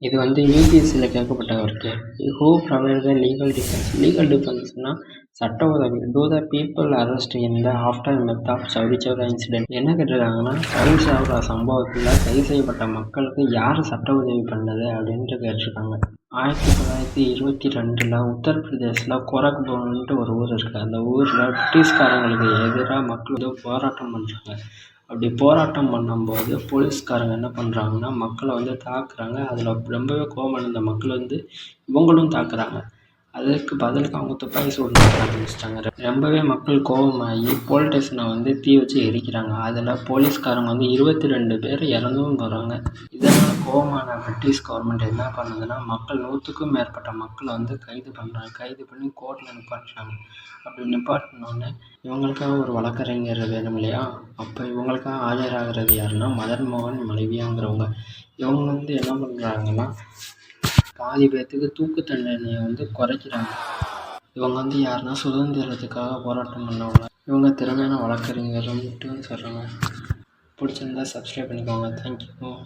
இது வந்து யுபிஎஸ்சியில் கேட்கப்பட்ட ஒரு கேள்வி. Who provide the legal defence? Legal டிஃபென்ஸ்னால் சட்ட உதவி. To the people arrest in the aftermath of Chauri Chaura incident. என்ன கேட்டிருக்காங்கன்னா, சவுரி சௌரா சம்பவத்தில் கைது செய்யப்பட்ட மக்களுக்கு யார் சட்ட உதவி பண்ணது அப்படின்ட்டு கேட்டிருக்காங்க. 1922 உத்தரப்பிரதேசில் கோரக்பூர்ன்ட்டு ஒரு ஊர் இருக்குது. அந்த ஊரில் பிரிட்டிஷ்காரங்களுக்கு எதிராக மக்கள் வந்து போராட்டம் பண்ணுறாங்க. அப்படி போராட்டம் பண்ணும்போது போலீஸ்காரங்க என்ன பண்ணுறாங்கன்னா, மக்களை வந்து தாக்குறாங்க. அதில் ரொம்பவே கோவமடைந்த மக்கள் வந்து இவங்களும் தாக்குறாங்க. அதுக்கு பதிலுக்கு அவங்க துப்பாக்கி சூடு ஆரம்பிச்சிட்டாங்க. ரொம்பவே மக்கள் கோபமாகி போலீஸ் ஸ்டேஷனை வந்து தீ வச்சு எரிக்கிறாங்க. அதில் போலீஸ்காரங்க வந்து 22 பேர் இறந்தும் போகிறாங்க. இதனால் கோபமான பிரிட்டிஷ் கவர்மெண்ட் என்ன பண்ணுதுன்னா, மக்கள் 100க்கும் மேற்பட்ட மக்களை வந்து கைது பண்ணுறாங்க. கைது பண்ணி கோர்ட்டில் நிப்பாட்டுறாங்க. அப்படி நிப்பாட்டினோடனே இவங்களுக்காக ஒரு வழக்கறிஞர் வேணும் இல்லையா? அப்போ இவங்களுக்காக ஆஜராகிறது யாருன்னா, மதன் மோகன் மலைவியாங்கிறவங்க. இவங்க வந்து என்ன பண்ணுறாங்கன்னா, பாதி பேர்த்துக்கு தூக்கு தண்டனையை வந்து குறைக்கிறாங்க. இவங்க வந்து யாருன்னா, சுதந்திரத்துக்காக போராட்டம் பண்ணவங்க. இவங்க திறமையான வழக்கறிஞர்ன்ட்டு சொல்கிறாங்க. பிடிச்சிருந்தா சப்ஸ்கிரைப் பண்ணிக்கோங்க. தேங்க்யூ.